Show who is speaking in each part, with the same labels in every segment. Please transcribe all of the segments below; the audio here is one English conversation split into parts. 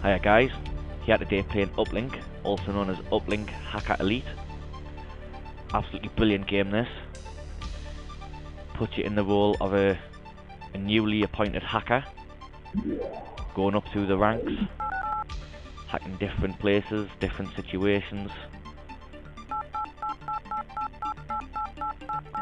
Speaker 1: Hiya guys, here today playing Uplink, also known as Uplink Hacker Elite. Absolutely brilliant game this. Puts you in the role of a newly appointed hacker, going up through the ranks, hacking different places, different situations.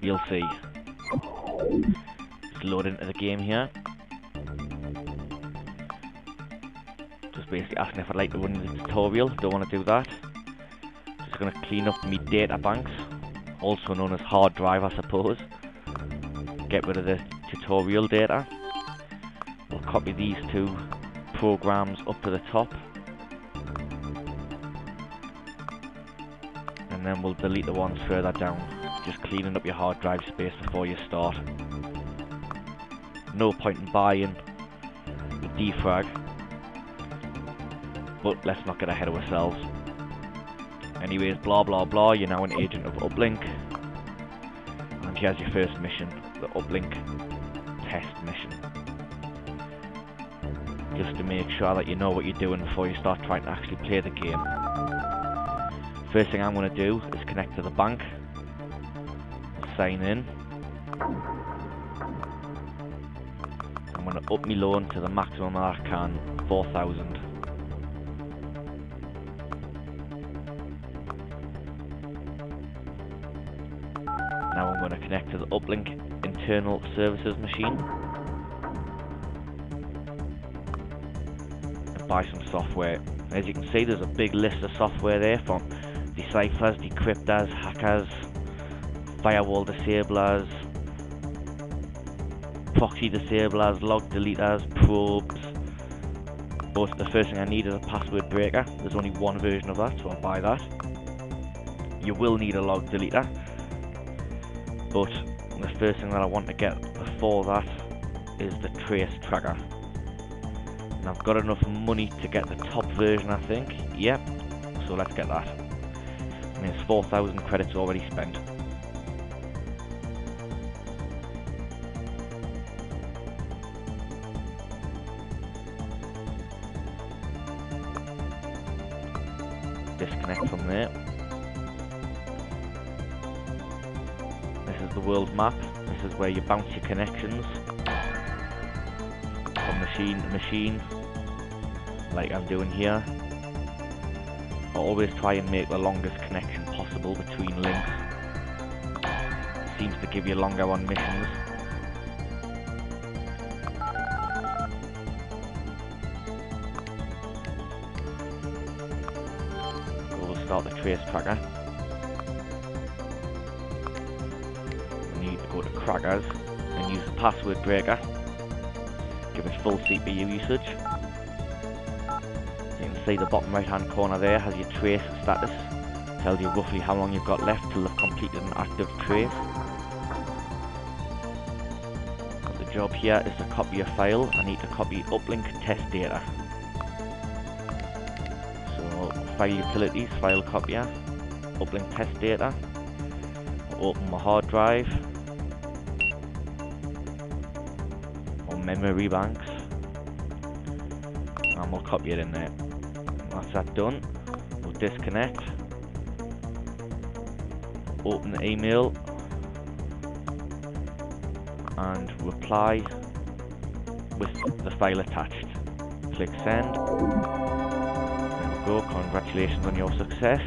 Speaker 1: You'll see. Just load into the game here. Just basically asking if I'd like to run the tutorial. Don't want to do that. Just going to clean up my data banks, also known as hard drive I suppose. Get rid of the tutorial data. We'll copy these two programs up to the top, and then we'll delete the ones further down. Just cleaning up your hard drive space before you start. No point in buying the defrag, but let's not get ahead of ourselves. Anyways, blah blah blah, you're now an agent of Uplink, and here's your first mission, the Uplink test mission. Just to make sure that you know what you're doing before you start trying to actually play the game. First thing I'm going to do is connect to the bank, sign in. I'm going to up my loan to the maximum that I can, 4,000. Now I'm going to connect to the Uplink internal services machine and buy some software. As you can see, there's a big list of software there, from deciphers, decryptors, hackers, firewall disablers, proxy disablers, log deleters, probes. But the first thing I need is a password breaker. There's only one version of that, so I'll buy that. You will need a log deleter, but the first thing that I want to get before that is the trace tracker. And I've got enough money to get the top version, I think. Yep, so let's get that. And there's 4,000 credits already spent. Disconnect from there. This is the world map. This is where you bounce your connections from machine to machine, like I'm doing here. I always try and make the longest connection possible between links. Seems to give you longer on missions. We'll start the trace tracker. We need to go to crackers and use the password breaker. Give it full CPU usage. So you can see the bottom right hand corner there has your trace status. Tells you roughly how long you've got left till you've completed an active trace. The job here is to copy a file. I need to copy Uplink test data. So file utilities, file copier, Uplink test data. I'll open my hard drive or memory banks, and we'll copy it in there. Once that's done, we'll disconnect, open the email and reply with the file attached. Click send. There we go, congratulations on your success.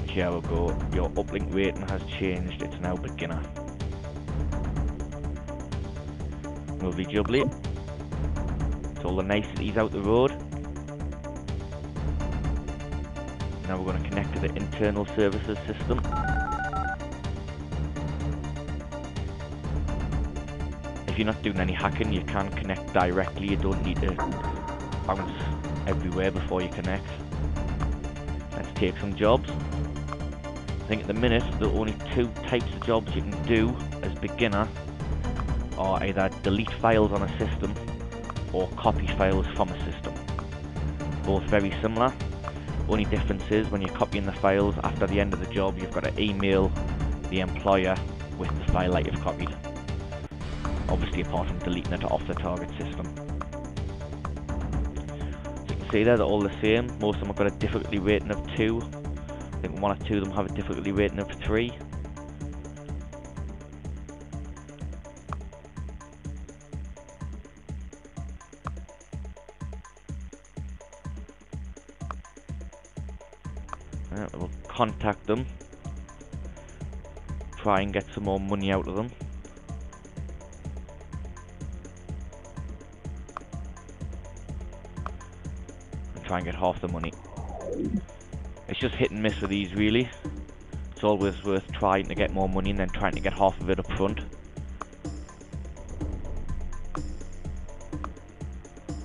Speaker 1: Here we go, your Uplink rating has changed, it's now beginner. Lovely jubbly. It's all the niceties out the road. Now we're going to connect to the internal services system. If you're not doing any hacking, you can connect directly. You don't need to bounce everywhere before you connect. Let's take some jobs. I think at the minute the only two types of jobs you can do as beginner are either delete files on a system or copy files from a system. Both very similar. Only difference is when you're copying the files, after the end of the job you've got to email the employer with the file that you've copied. Obviously apart from deleting it off the target system. see there, they're all the same. Most of them have got a difficulty rating of 2. I think 1 or 2 of them have a difficulty rating of 3. We'll contact them, try and get some more money out of them. And try and get half the money. It's just hit and miss with these really. It's always worth trying to get more money and then trying to get half of it up front.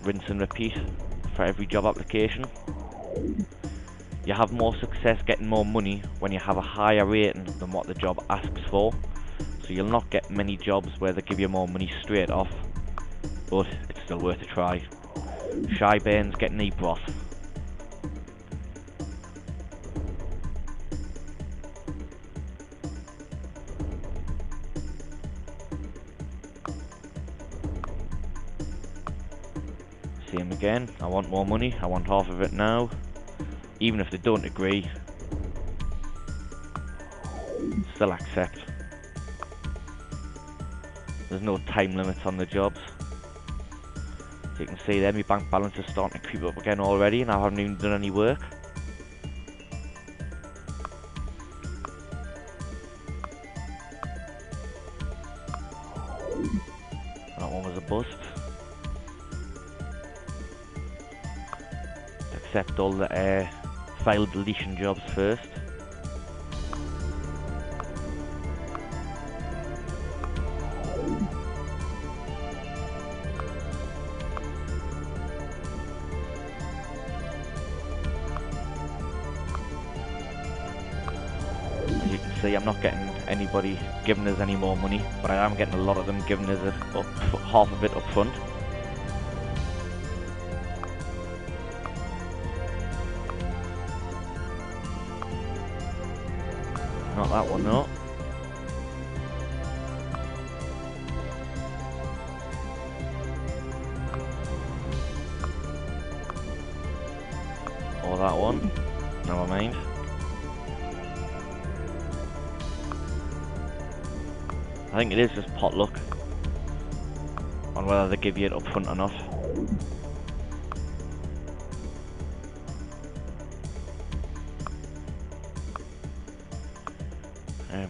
Speaker 1: Rinse and repeat for every job application. You have more success getting more money when you have a higher rating than what the job asks for. So you'll not get many jobs where they give you more money straight off, but it's still worth a try. Shy Bairns getting a broth. Same again, I want more money, I want half of it now. Even if they don't agree, still accept. There's no time limits on the jobs. So you can see there, my bank balance is starting to creep up again already, and I haven't even done any work. That one was a bust. Accept all the file deletion jobs first. As you can see, I'm not getting anybody giving us any more money, but I am getting a lot of them giving us it up, half of it up front. Not that one, no. Or that one. Never mind. I think it is just potluck on whether they give you it up front or not.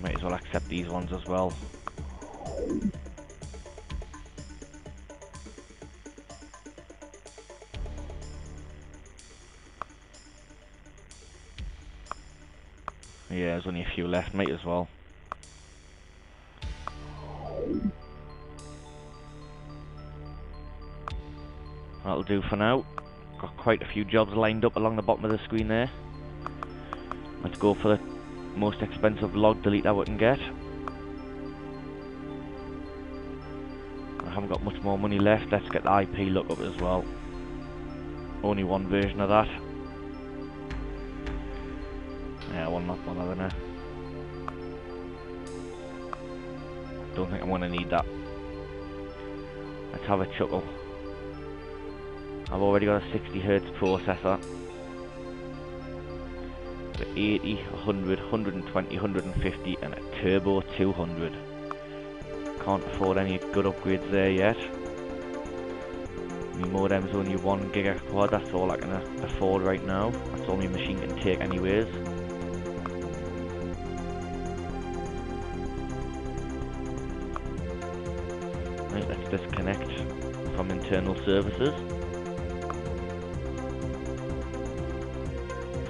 Speaker 1: Might as well accept these ones as well. Yeah, there's only a few left, might as well. That'll do for now. Got quite a few jobs lined up along the bottom of the screen there. Let's go for the most expensive log deleter we can get. I haven't got much more money left. Let's get the IP lookup as well. Only one version of that. Yeah, one not one other now. Don't think I'm gonna need that. Let's have a chuckle. I've already got a 60Hz processor. The 80, 100, 120, 150 and a turbo 200. Can't afford any good upgrades there yet. My modem's only 1 giga quad, that's all I can afford right now. That's all my machine can take anyways. Right, let's disconnect from internal services.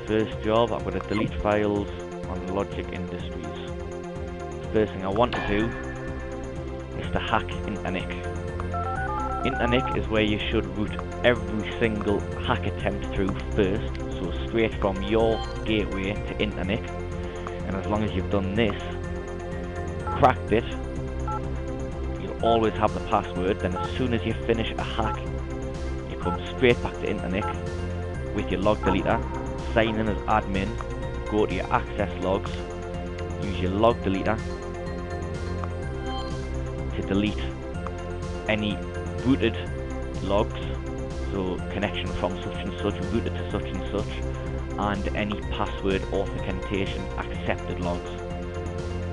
Speaker 1: First job, I'm going to delete files on Logic Industries. First thing I want to do is to hack Internic. Internic is where you should route every single hack attempt through first, so straight from your gateway to Internic. And as long as you've done this, cracked it, you'll always have the password. Then as soon as you finish a hack, you come straight back to Internic with your log deleter. Sign in as admin, go to your access logs, use your log deleter to delete any booted logs. so connection from such and such, routed to such and such, and any password authentication accepted logs.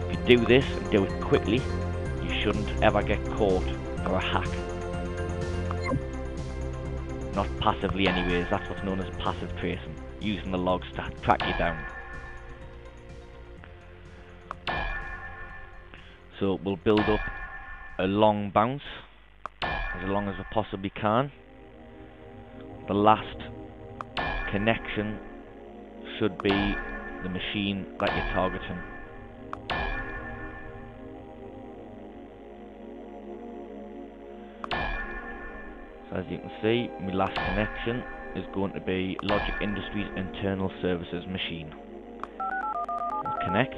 Speaker 1: If you do this and do it quickly, you shouldn't ever get caught for a hack. Not passively anyways, that's what's known as passive tracing, using the logs to track you down. So we'll build up a long bounce, as long as we possibly can. The last connection should be the machine that you're targeting. So as you can see, my last connection is going to be Logic Industries Internal Services machine. We'll connect.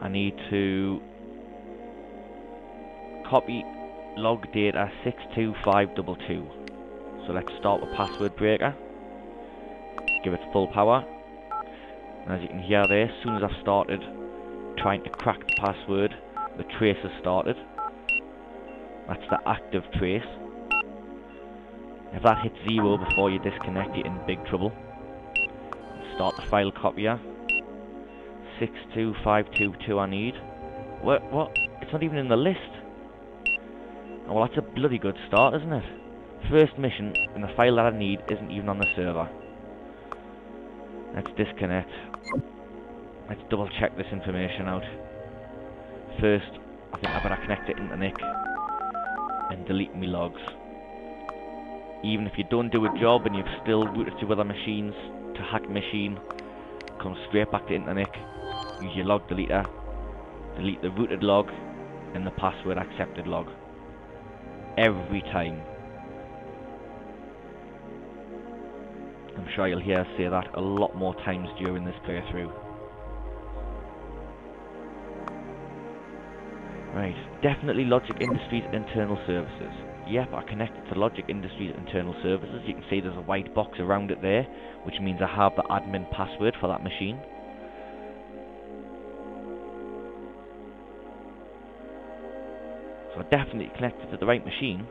Speaker 1: I need to copy log data 62522. So let's start with password breaker. Give it full power. And as you can hear there, as soon as I've started trying to crack the password, the trace has started. That's the active trace. If that hits 0 before you disconnect, you're in big trouble. Start the file copier. 62522 I need. What? It's not even in the list. Oh, well, that's a bloody good start, isn't it? First mission, and the file that I need isn't even on the server. Let's disconnect. Let's double check this information out. First, I think I better connect it into NIC and delete me logs. Even if you don't do a job and you've still routed to other machines to hack machine, come straight back to Internic, use your log deleter, delete the routed log and the password accepted log. Every time. I'm sure you'll hear us say that a lot more times during this playthrough. Right, definitely Logic Industries Internal Services. Yep, I connected to Logic Industries Internal Services. You can see there's a white box around it there, which means I have the admin password for that machine. So I definitely connected to the right machine.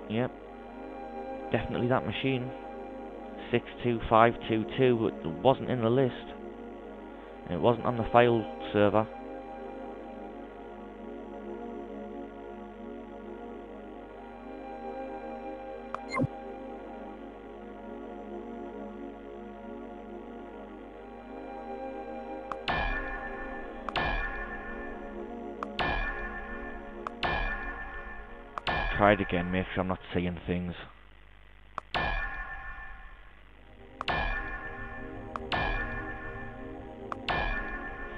Speaker 1: Yep, definitely that machine. 62522, it wasn't in the list. It wasn't on the file server. Try it again, make sure I'm not seeing things.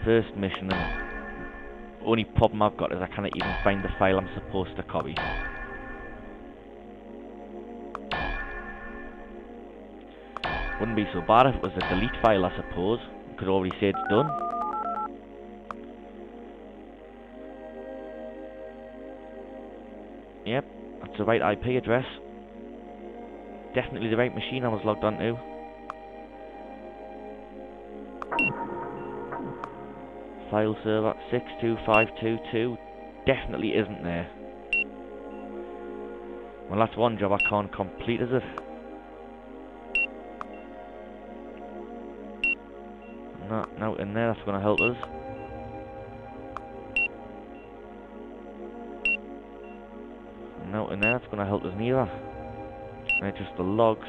Speaker 1: First mission, and only problem I've got is I can't even find the file I'm supposed to copy. Wouldn't be so bad if it was a delete file, I suppose. You could already say it's done. Yep, that's the right IP address. Definitely the right machine I was logged onto. File server 62522 definitely isn't there. Well, that's one job I can't complete, is it? No, in there, that's going to help us. No, in there, that's going to help us neither. They're just the logs.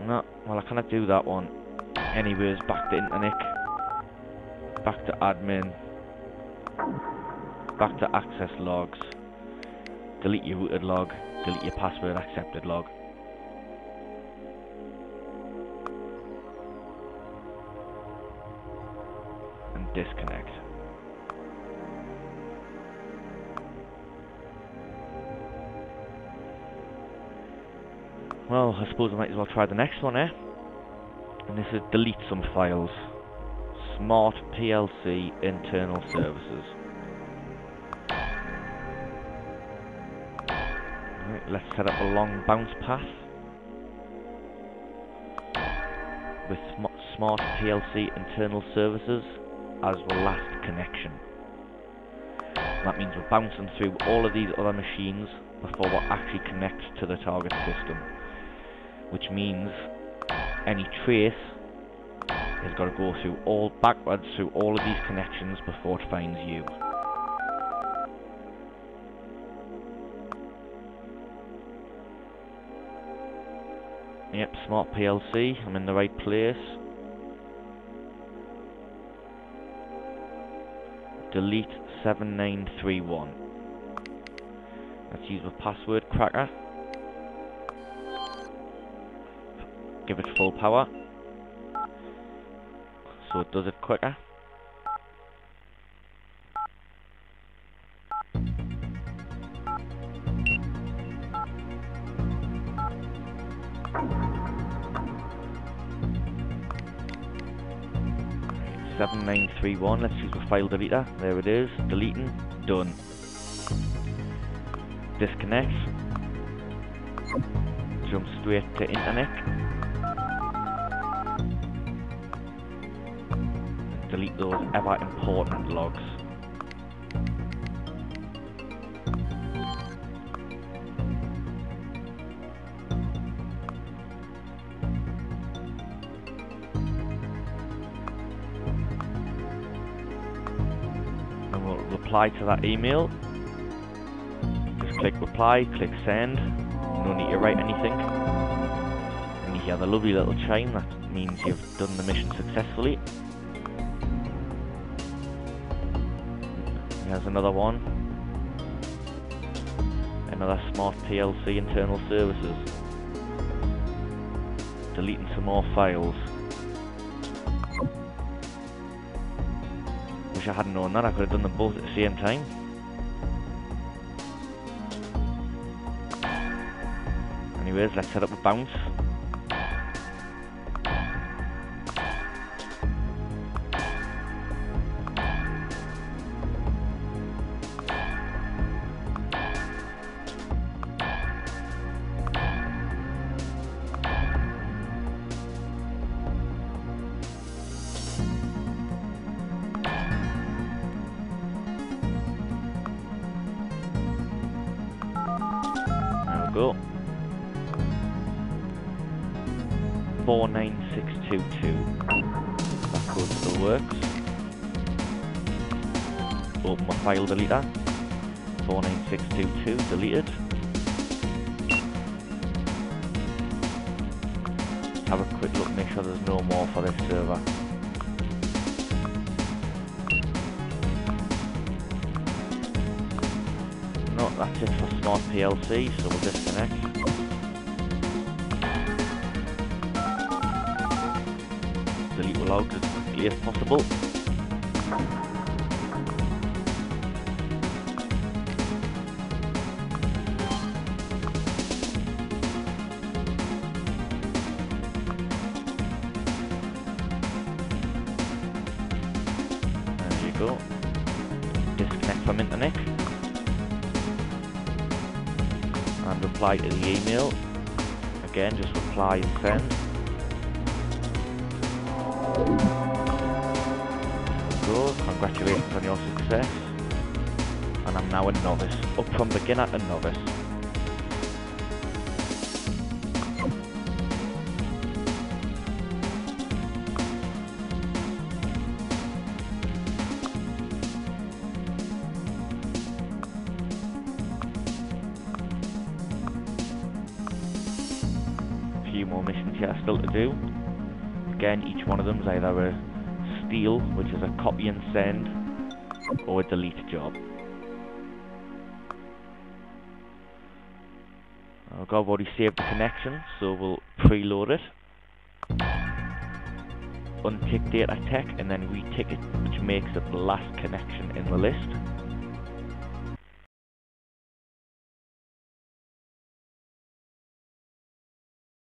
Speaker 1: No, well I cannot do that one. Anyways, back to Internic, back to admin, back to access logs, delete your routed log, delete your password accepted log. And disconnect. Well, I suppose I might as well try the next one, eh? And this is delete some files. Smart PLC internal services. let's set up a long bounce path with Smart PLC internal services as the last connection. That means we're bouncing through all of these other machines before we actually connect to the target system, which means any trace has got to go through backwards through all of these connections before it finds you. Yep, Smart PLC, I'm in the right place. Delete 7931. Let's use the password cracker. Give it full power, so it does it quicker. Right, 7931, let's use the file deleter. There it is, deleting, done. Disconnect. Jump straight to internet. Delete those ever important logs. And we'll reply to that email. Just click reply, click send. No need to write anything. And you hear the lovely little chime, that means you've done the mission successfully. Here's another one. Another Smart PLC internal services. Deleting some more files. Wish I hadn't known that, I could have done them both at the same time. Anyways, let's set up a bounce. Go. 49622. That code still works. Open my file deleter. 49622 deleted. Have a quick look, make sure there's no more for this server. No, that's it for Smart PLC, so we'll disconnect. Delete the logs as quickly as possible. There you go. Disconnect from internet. And reply to the email. Again, just reply and send. Go. Congratulations on your success. And I'm now a novice. Up from beginner to novice. Few more missions here still to do. Again, each one of them is either a steal, which is a copy and send, or a delete job. I've already saved the connection, so we'll preload it. Untick data tech and then retick it, which makes it the last connection in the list.